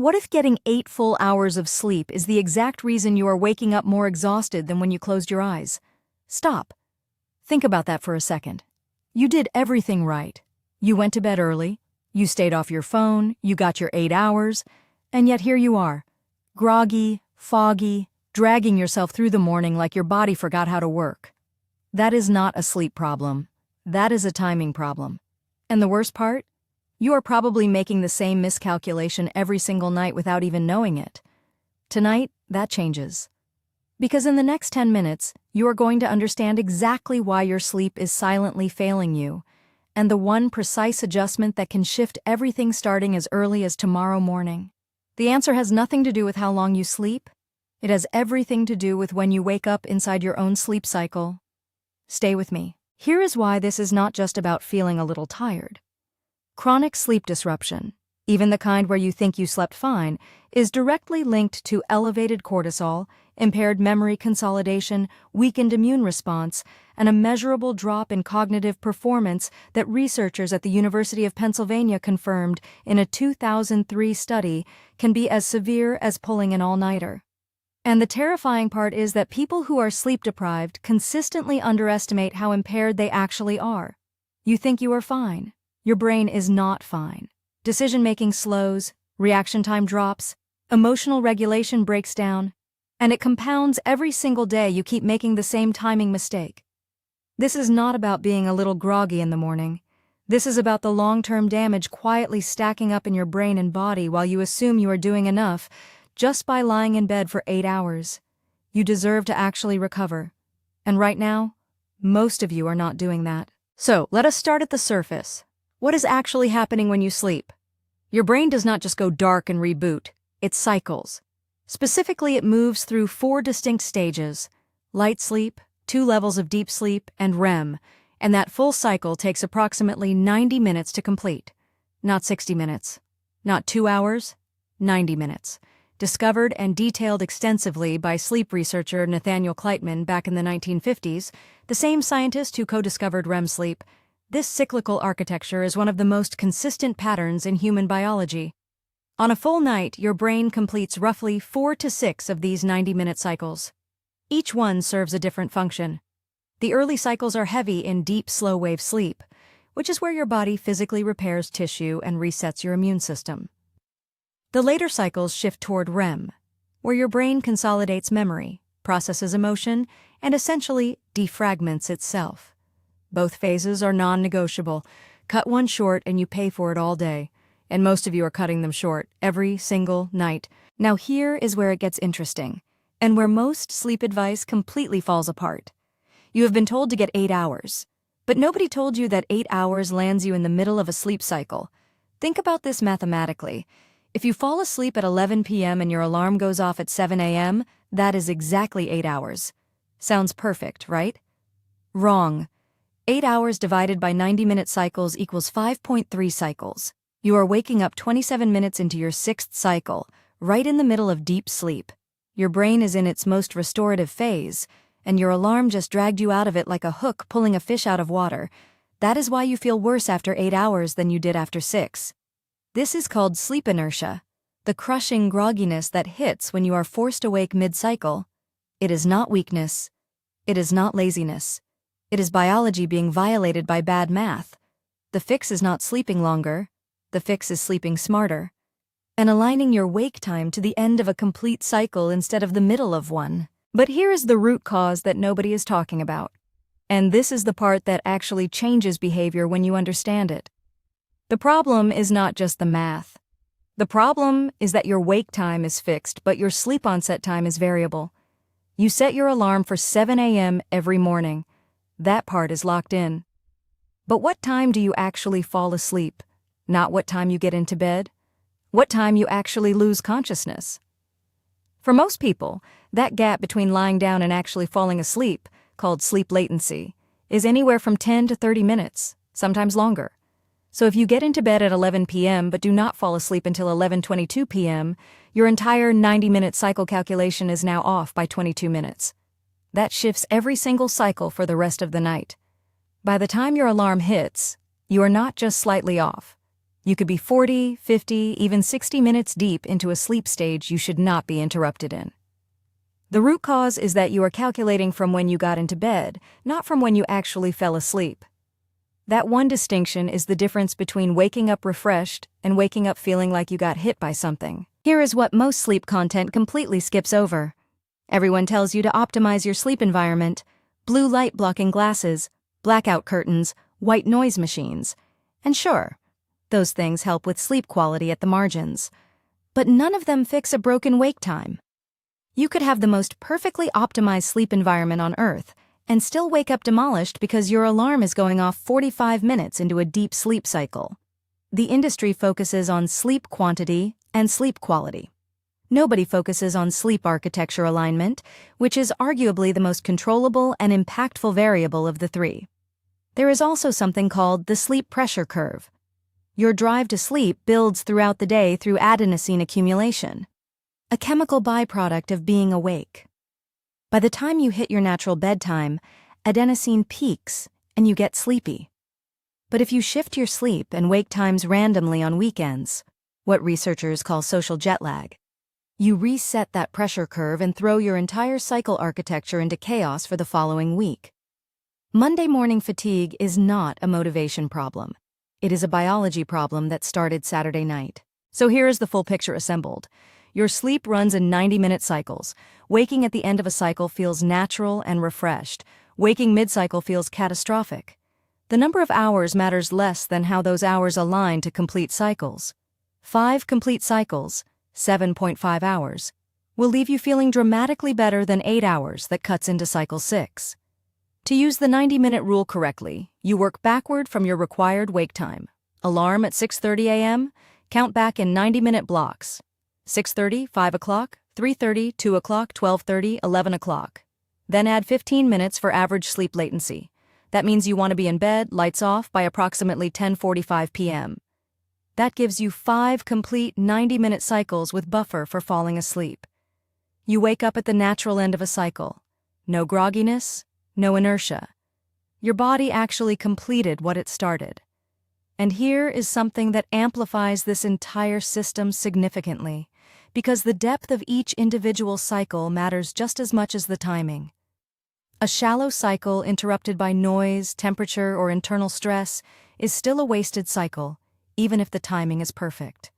What if getting 8 full hours of sleep is the exact reason you are waking up more exhausted than when you closed your eyes? Stop. Think about that for a second. You did everything right. You went to bed early, you stayed off your phone, you got your 8 hours, and yet here you are, groggy, foggy, dragging yourself through the morning like your body forgot how to work. That is not a sleep problem. That is a timing problem. And the worst part? You are probably making the same miscalculation every single night without even knowing it. Tonight, that changes. Because in the next 10 minutes, you are going to understand exactly why your sleep is silently failing you, and the one precise adjustment that can shift everything starting as early as tomorrow morning. The answer has nothing to do with how long you sleep. It has everything to do with when you wake up inside your own sleep cycle. Stay with me. Here is why this is not just about feeling a little tired. Chronic sleep disruption, even the kind where you think you slept fine, is directly linked to elevated cortisol, impaired memory consolidation, weakened immune response, and a measurable drop in cognitive performance that researchers at the University of Pennsylvania confirmed in a 2003 study can be as severe as pulling an all-nighter. And the terrifying part is that people who are sleep-deprived consistently underestimate how impaired they actually are. You think you are fine. Your brain is not fine. Decision-making slows, reaction time drops, emotional regulation breaks down, and it compounds every single day you keep making the same timing mistake. This is not about being a little groggy in the morning. This is about the long-term damage quietly stacking up in your brain and body while you assume you are doing enough just by lying in bed for 8 hours. You deserve to actually recover. And right now, most of you are not doing that. So, let us start at the surface. What is actually happening when you sleep? Your brain does not just go dark and reboot, it cycles. Specifically, it moves through 4 distinct stages: light sleep, 2 levels of deep sleep, and REM, and that full cycle takes approximately 90 minutes to complete. Not 60 minutes. Not 2 hours. 90 minutes. Discovered and detailed extensively by sleep researcher Nathaniel Kleitman back in the 1950s, the same scientist who co-discovered REM sleep. This cyclical architecture is one of the most consistent patterns in human biology. On a full night, your brain completes roughly 4 to 6 of these 90-minute cycles. Each one serves a different function. The early cycles are heavy in deep, slow-wave sleep, which is where your body physically repairs tissue and resets your immune system. The later cycles shift toward REM, where your brain consolidates memory, processes emotion, and essentially defragments itself. Both phases are non-negotiable. Cut one short and you pay for it all day. And most of you are cutting them short every single night. Now here is where it gets interesting, and where most sleep advice completely falls apart. You have been told to get 8 hours, but nobody told you that 8 hours lands you in the middle of a sleep cycle. Think about this mathematically. If you fall asleep at 11 p.m. and your alarm goes off at 7 a.m., that is exactly 8 hours. Sounds perfect, right? Wrong. 8 hours divided by 90-minute cycles equals 5.3 cycles. You are waking up 27 minutes into your 6th cycle, right in the middle of deep sleep. Your brain is in its most restorative phase, and your alarm just dragged you out of it like a hook pulling a fish out of water. That is why you feel worse after 8 hours than you did after 6. This is called sleep inertia, the crushing grogginess that hits when you are forced awake mid-cycle. It is not weakness. It is not laziness. It is biology being violated by bad math. The fix is not sleeping longer. The fix is sleeping smarter. And aligning your wake time to the end of a complete cycle instead of the middle of one. But here is the root cause that nobody is talking about. And this is the part that actually changes behavior when you understand it. The problem is not just the math. The problem is that your wake time is fixed, but your sleep onset time is variable. You set your alarm for 7 a.m. every morning. That part is locked in. But what time do you actually fall asleep? Not what time you get into bed. What time you actually lose consciousness. For most people, that gap between lying down and actually falling asleep, called sleep latency, is anywhere from 10 to 30 minutes, sometimes longer. So if you get into bed at 11 p.m. but do not fall asleep until 11:22 p.m., your entire 90-minute cycle calculation is now off by 22 minutes. That shifts every single cycle for the rest of the night. By the time your alarm hits, you are not just slightly off. You could be 40, 50, even 60 minutes deep into a sleep stage you should not be interrupted in. The root cause is that you are calculating from when you got into bed, not from when you actually fell asleep. That one distinction is the difference between waking up refreshed and waking up feeling like you got hit by something. Here is what most sleep content completely skips over. Everyone tells you to optimize your sleep environment: blue light blocking glasses, blackout curtains, white noise machines. And sure, those things help with sleep quality at the margins. But none of them fix a broken wake time. You could have the most perfectly optimized sleep environment on Earth and still wake up demolished because your alarm is going off 45 minutes into a deep sleep cycle. The industry focuses on sleep quantity and sleep quality. Nobody focuses on sleep architecture alignment, which is arguably the most controllable and impactful variable of the three. There is also something called the sleep pressure curve. Your drive to sleep builds throughout the day through adenosine accumulation, a chemical byproduct of being awake. By the time you hit your natural bedtime, adenosine peaks and you get sleepy. But if you shift your sleep and wake times randomly on weekends, what researchers call social jet lag, you reset that pressure curve and throw your entire cycle architecture into chaos for the following week. Monday morning fatigue is not a motivation problem. It is a biology problem that started Saturday night. So here is the full picture assembled. Your sleep runs in 90-minute cycles. Waking at the end of a cycle feels natural and refreshed. Waking mid-cycle feels catastrophic. The number of hours matters less than how those hours align to complete cycles. 5 complete cycles, 7.5 hours, will leave you feeling dramatically better than 8 hours that cuts into cycle 6. To use the 90-minute rule correctly, you work backward from your required wake time. Alarm at 6:30 a.m., count back in 90-minute blocks. 6:30, 5 o'clock, 3:30, 2 o'clock, 12:30, 11 o'clock. Then add 15 minutes for average sleep latency. That means you want to be in bed, lights off, by approximately 10:45 p.m. That gives you 5 complete 90-minute cycles with buffer for falling asleep. You wake up at the natural end of a cycle. No grogginess, no inertia. Your body actually completed what it started. And here is something that amplifies this entire system significantly, because the depth of each individual cycle matters just as much as the timing. A shallow cycle interrupted by noise, temperature, or internal stress is still a wasted cycle, even if the timing is perfect.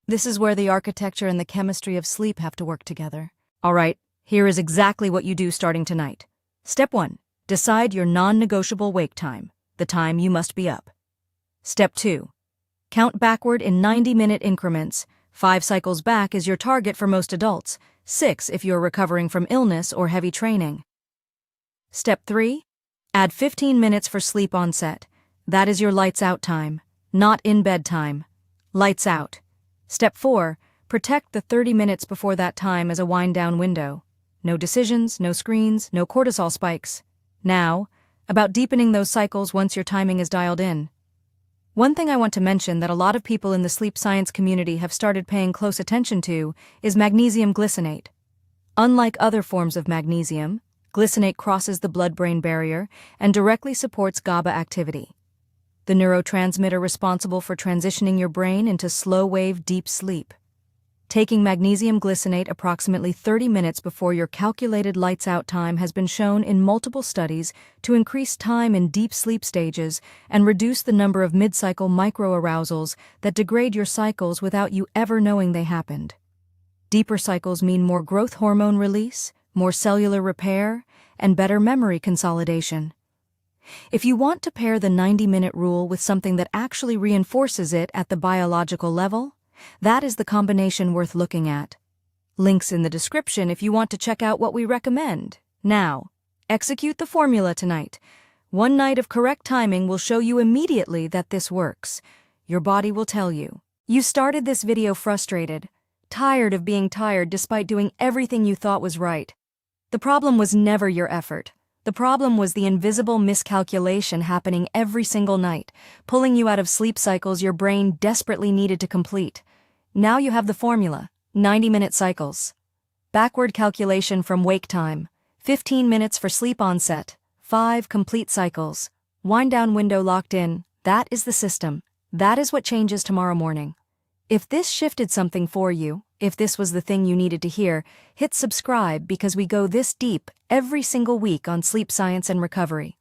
This is where the architecture and the chemistry of sleep have to work together. All right, here is exactly what you do starting tonight. Step 1. Decide your non-negotiable wake time, the time you must be up. Step 2. Count backward in 90-minute increments. 5 cycles back is your target for most adults, 6 if you're recovering from illness or heavy training. Step 3. Add 15 minutes for sleep onset. That is your lights out time, not in bed time. Lights out. Step 4. Protect the 30 minutes before that time as a wind-down window. No decisions, no screens, no cortisol spikes. Now, about deepening those cycles once your timing is dialed in. One thing I want to mention that a lot of people in the sleep science community have started paying close attention to is magnesium glycinate. Unlike other forms of magnesium, glycinate crosses the blood-brain barrier and directly supports GABA activity, the neurotransmitter responsible for transitioning your brain into slow-wave deep sleep. Taking magnesium glycinate approximately 30 minutes before your calculated lights-out time has been shown in multiple studies to increase time in deep sleep stages and reduce the number of mid-cycle microarousals that degrade your cycles without you ever knowing they happened. Deeper cycles mean more growth hormone release, more cellular repair, and better memory consolidation. If you want to pair the 90-minute rule with something that actually reinforces it at the biological level, that is the combination worth looking at. Links in the description if you want to check out what we recommend. Now, execute the formula tonight. One night of correct timing will show you immediately that this works. Your body will tell you. You started this video frustrated, tired of being tired despite doing everything you thought was right. The problem was never your effort. The problem was the invisible miscalculation happening every single night, pulling you out of sleep cycles your brain desperately needed to complete. Now you have the formula: 90-minute cycles. Backward calculation from wake time, 15 minutes for sleep onset, 5 complete cycles. Wind-down window locked in. That is the system. That is what changes tomorrow morning. If this shifted something for you, if this was the thing you needed to hear, hit subscribe because we go this deep every single week on sleep science and recovery.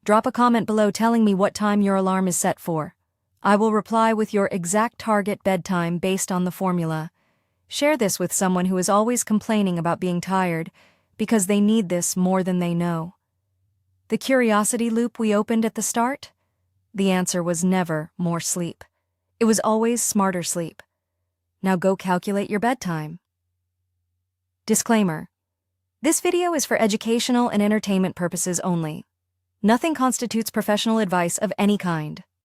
Drop a comment below telling me what time your alarm is set for. I will reply with your exact target bedtime based on the formula. Share this with someone who is always complaining about being tired because they need this more than they know. The curiosity loop we opened at the start? The answer was never more sleep. It was always smarter sleep. Now go calculate your bedtime. Disclaimer. This video is for educational and entertainment purposes only. Nothing constitutes professional advice of any kind.